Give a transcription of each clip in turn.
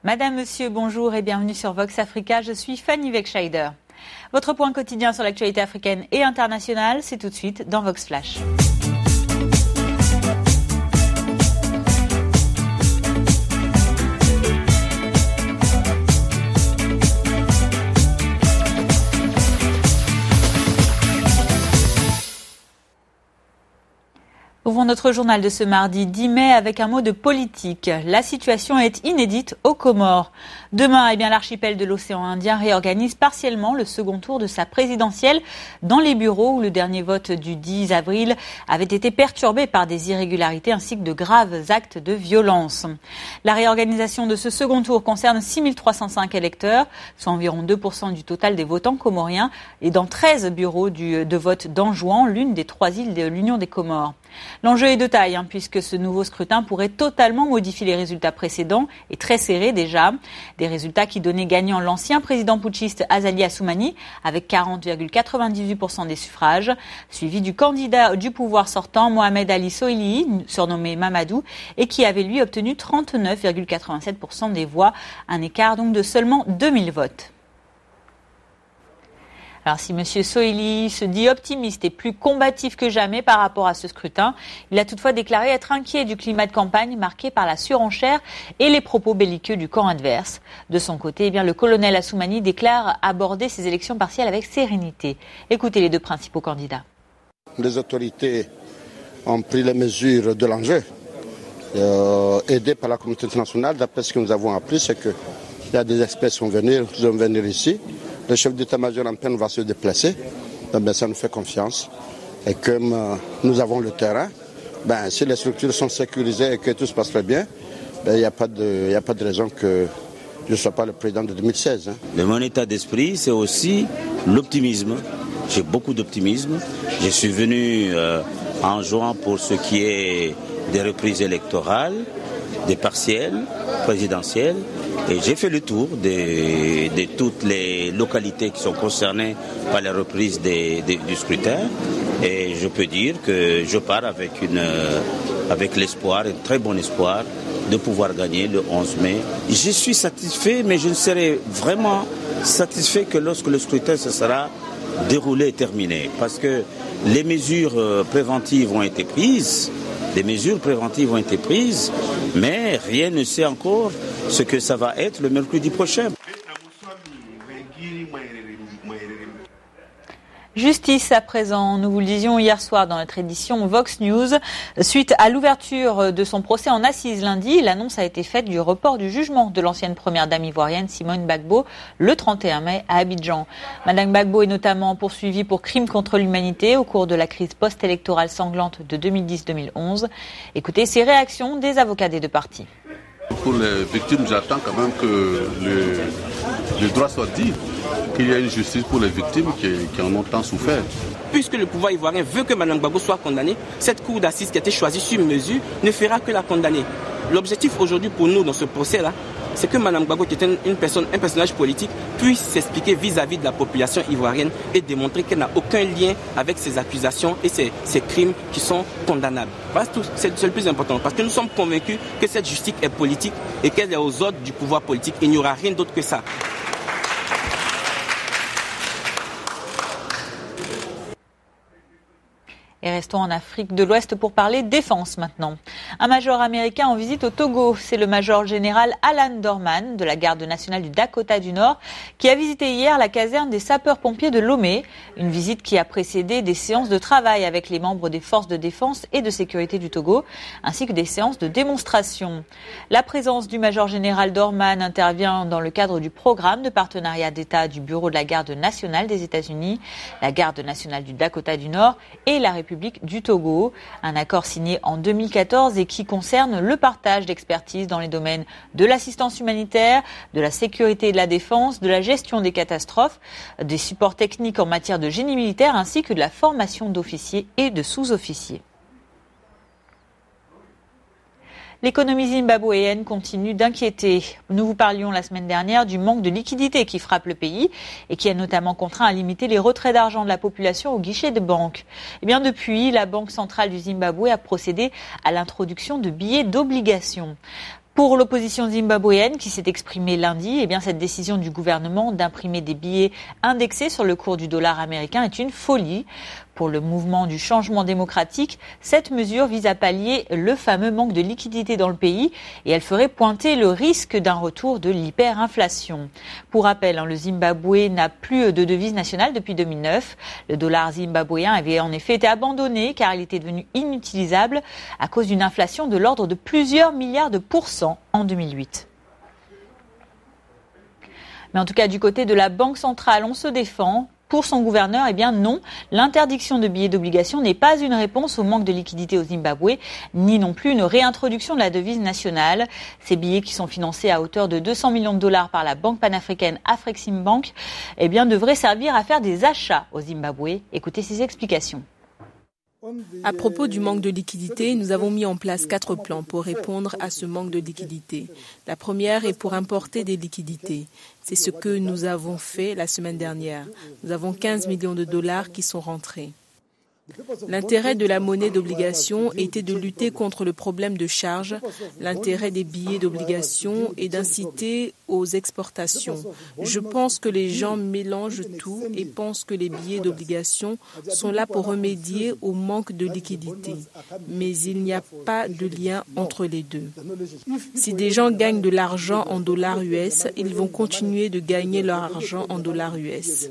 Madame, Monsieur, bonjour et bienvenue sur Vox Africa. Je suis Fanny Wegscheider. Votre point quotidien sur l'actualité africaine et internationale, c'est tout de suite dans Vox Flash. Ouvrons notre journal de ce mardi 10 mai avec un mot de politique. La situation est inédite aux Comores. Demain, l'archipel de l'océan Indien réorganise partiellement le second tour de sa présidentielle dans les bureaux où le dernier vote du 10 avril avait été perturbé par des irrégularités ainsi que de graves actes de violence. La réorganisation de ce second tour concerne 6305 électeurs, soit environ 2% du total des votants comoriens et dans 13 bureaux de vote d'Anjouan, l'une des 3 îles de l'Union des Comores. L'enjeu est de taille, puisque ce nouveau scrutin pourrait totalement modifier les résultats précédents et très serrés déjà. Des résultats qui donnaient gagnant l'ancien président putschiste Azali Assoumani avec 40,98% des suffrages, suivi du candidat du pouvoir sortant Mohamed Ali Sohili, surnommé Mamadou, et qui avait lui obtenu 39,87% des voix, un écart donc de seulement 2000 votes. Alors si M. Sohili se dit optimiste et plus combatif que jamais par rapport à ce scrutin, il a toutefois déclaré être inquiet du climat de campagne marqué par la surenchère et les propos belliqueux du camp adverse. De son côté, le colonel Assoumani déclare aborder ces élections partielles avec sérénité. Écoutez les deux principaux candidats. Les autorités ont pris les mesures de l'enjeu, aidées par la communauté internationale. D'après ce que nous avons appris, c'est qu'il y a des experts qui vont venir ici. Le chef d'état-major en peine va se déplacer, ça nous fait confiance. Et comme nous avons le terrain, si les structures sont sécurisées et que tout se passe très bien, il n'y a pas de raison que je ne sois pas le président de 2016. Mais mon état d'esprit, c'est aussi l'optimisme. J'ai beaucoup d'optimisme. Je suis venu en juin pour ce qui est des reprises électorales, des partielles, présidentielles. Et j'ai fait le tour de toutes les localités qui sont concernées par la reprise du scrutin. Et je peux dire que je pars avec l'espoir, un très bon espoir, de pouvoir gagner le 11 mai. Je suis satisfait, mais je ne serai vraiment satisfait que lorsque le scrutin se sera déroulé et terminé. Parce que les mesures préventives ont été prises. Mais rien ne sait encore ce que ça va être le mercredi prochain. Justice à présent, nous vous le disions hier soir dans notre édition Vox News. Suite à l'ouverture de son procès en assises lundi, l'annonce a été faite du report du jugement de l'ancienne première dame ivoirienne Simone Gbagbo le 31 mai à Abidjan. Madame Gbagbo est notamment poursuivie pour crimes contre l'humanité au cours de la crise post-électorale sanglante de 2010-2011. Écoutez ces réactions des avocats des deux partis. Pour les victimes, j'attends quand même que le droit soit dit, qu'il y ait une justice pour les victimes qui en ont tant souffert. Puisque le pouvoir ivoirien veut que Mme Gbagbo soit condamnée, cette cour d'assises qui a été choisie sur mesure ne fera que la condamner. L'objectif aujourd'hui pour nous dans ce procès-là, c'est que Mme Gbagbo, qui est un personnage politique, puisse s'expliquer vis-à-vis de la population ivoirienne et démontrer qu'elle n'a aucun lien avec ces accusations et ces crimes qui sont condamnables. C'est le plus important, parce que nous sommes convaincus que cette justice est politique et qu'elle est aux ordres du pouvoir politique. Il n'y aura rien d'autre que ça. Et restons en Afrique de l'Ouest pour parler défense maintenant. Un major américain en visite au Togo, c'est le major général Alan Dorman de la garde nationale du Dakota du Nord qui a visité hier la caserne des sapeurs-pompiers de Lomé, une visite qui a précédé des séances de travail avec les membres des forces de défense et de sécurité du Togo, ainsi que des séances de démonstration. La présence du major général Dorman intervient dans le cadre du programme de partenariat d'État du Bureau de la garde nationale des États-Unis, la garde nationale du Dakota du Nord et la République du Togo, un accord signé en 2014 et qui concerne le partage d'expertise dans les domaines de l'assistance humanitaire, de la sécurité et de la défense, de la gestion des catastrophes, des supports techniques en matière de génie militaire ainsi que de la formation d'officiers et de sous-officiers. L'économie zimbabwéenne continue d'inquiéter. Nous vous parlions la semaine dernière du manque de liquidités qui frappe le pays et qui a notamment contraint à limiter les retraits d'argent de la population au guichet de banque. Eh bien, depuis, la Banque centrale du Zimbabwe a procédé à l'introduction de billets d'obligation. Pour l'opposition zimbabwéenne qui s'est exprimée lundi, cette décision du gouvernement d'imprimer des billets indexés sur le cours du dollar américain est une folie. Pour le mouvement du changement démocratique, cette mesure vise à pallier le fameux manque de liquidité dans le pays et elle ferait pointer le risque d'un retour de l'hyperinflation. Pour rappel, le Zimbabwe n'a plus de devise nationale depuis 2009. Le dollar zimbabwéen avait en effet été abandonné car il était devenu inutilisable à cause d'une inflation de l'ordre de plusieurs milliards de pourcents en 2008. Mais en tout cas, du côté de la Banque centrale, on se défend. Pour son gouverneur, non, l'interdiction de billets d'obligation n'est pas une réponse au manque de liquidité au Zimbabwe, ni non plus une réintroduction de la devise nationale. Ces billets qui sont financés à hauteur de 200 millions de dollars par la banque panafricaine Afreximbank, devraient servir à faire des achats au Zimbabwe. Écoutez ses explications. À propos du manque de liquidité, nous avons mis en place 4 plans pour répondre à ce manque de liquidité. La première est pour importer des liquidités. C'est ce que nous avons fait la semaine dernière. Nous avons 15 millions de dollars qui sont rentrés. L'intérêt de la monnaie d'obligation était de lutter contre le problème de charge. L'intérêt des billets d'obligation est d'inciter aux exportations. Je pense que les gens mélangent tout et pensent que les billets d'obligation sont là pour remédier au manque de liquidité. Mais il n'y a pas de lien entre les deux. Si des gens gagnent de l'argent en dollars US, ils vont continuer de gagner leur argent en dollars US.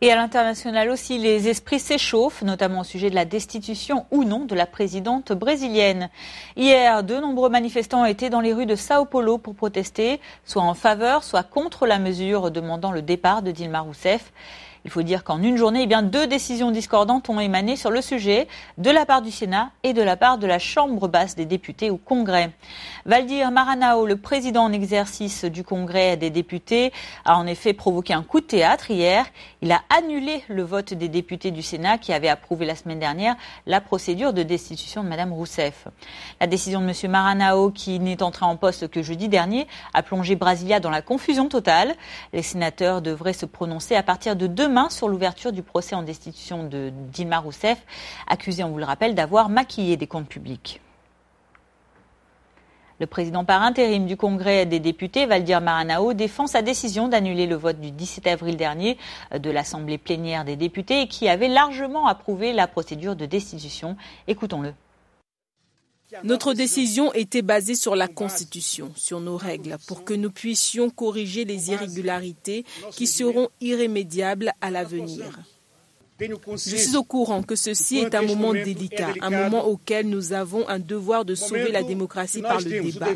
Et à l'international aussi, les esprits s'échauffent, notamment au sujet de la destitution ou non de la présidente brésilienne. Hier, de nombreux manifestants étaient dans les rues de Sao Paulo pour protester, soit en faveur, soit contre la mesure demandant le départ de Dilma Rousseff. Il faut dire qu'en une journée, 2 décisions discordantes ont émané sur le sujet de la part du Sénat et de la part de la Chambre basse des députés au Congrès. Valdir Maranhão, le président en exercice du Congrès des députés, a en effet provoqué un coup de théâtre hier. Il a annulé le vote des députés du Sénat qui avaient approuvé la semaine dernière la procédure de destitution de Mme Rousseff. La décision de M. Maranhão, qui n'est entré en poste que jeudi dernier, a plongé Brasilia dans la confusion totale. Les sénateurs devraient se prononcer à partir de demain sur l'ouverture du procès en destitution de Dilma Rousseff, accusée, on vous le rappelle, d'avoir maquillé des comptes publics. Le président par intérim du Congrès des députés, Valdir Maranhão, défend sa décision d'annuler le vote du 17 avril dernier de l'Assemblée plénière des députés qui avait largement approuvé la procédure de destitution. Écoutons-le. Notre décision était basée sur la Constitution, sur nos règles, pour que nous puissions corriger les irrégularités qui seront irrémédiables à l'avenir. Je suis au courant que ceci est un moment délicat, un moment auquel nous avons un devoir de sauver la démocratie par le débat.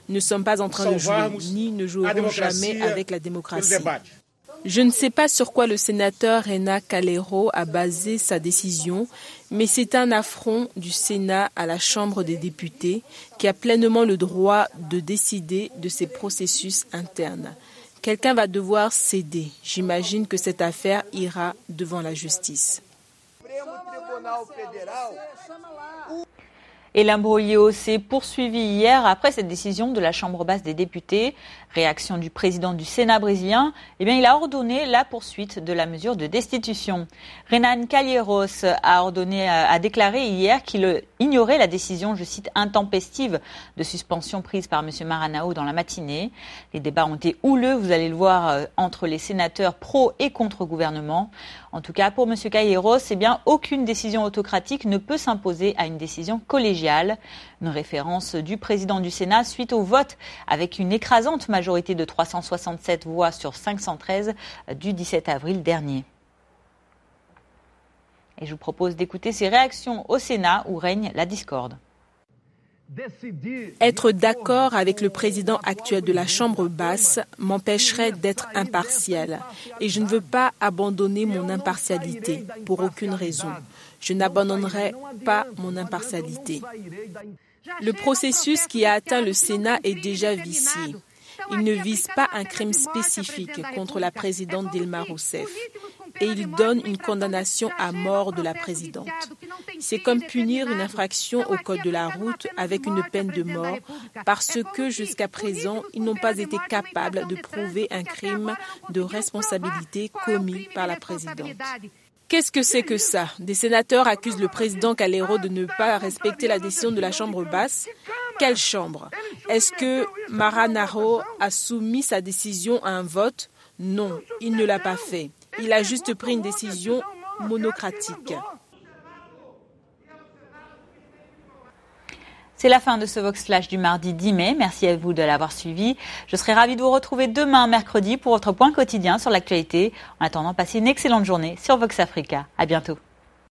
Nous ne sommes pas en train de jouer, ni ne jouerons jamais avec la démocratie. Je ne sais pas sur quoi le sénateur Renan Calheiros a basé sa décision, mais c'est un affront du Sénat à la Chambre des députés qui a pleinement le droit de décider de ses processus internes. Quelqu'un va devoir céder. J'imagine que cette affaire ira devant la justice. Et l'imbroglio s'est poursuivi hier après cette décision de la Chambre basse des députés. Réaction du président du Sénat brésilien, il a ordonné la poursuite de la mesure de destitution. Renan Calheiros a déclaré hier qu'il ignorait la décision, je cite, intempestive de suspension prise par M. Maranhão dans la matinée. Les débats ont été houleux, vous allez le voir, entre les sénateurs pro et contre gouvernement. En tout cas, pour M. Calheiros, aucune décision autocratique ne peut s'imposer à une décision collégiale. Une référence du président du Sénat suite au vote avec une écrasante majorité de 367 voix sur 513 du 17 avril dernier. Et je vous propose d'écouter ces réactions au Sénat où règne la discorde. Être d'accord avec le président actuel de la Chambre basse m'empêcherait d'être impartial. Et je ne veux pas abandonner mon impartialité pour aucune raison. Je n'abandonnerai pas mon impartialité. Le processus qui a atteint le Sénat est déjà vicié. Il ne vise pas un crime spécifique contre la présidente Dilma Rousseff. Et il donne une condamnation à mort de la présidente. C'est comme punir une infraction au code de la route avec une peine de mort parce que jusqu'à présent, ils n'ont pas été capables de prouver un crime de responsabilité commis par la présidente. Qu'est-ce que c'est que ça? Des sénateurs accusent le président Calheiros de ne pas respecter la décision de la Chambre basse. Quelle chambre? Est-ce que Maranaro a soumis sa décision à un vote? Non, il ne l'a pas fait. Il a juste pris une décision monocratique. C'est la fin de ce Vox Flash du mardi 10 mai. Merci à vous de l'avoir suivi. Je serai ravie de vous retrouver demain, mercredi, pour votre point quotidien sur l'actualité. En attendant, passez une excellente journée sur Vox Africa. À bientôt.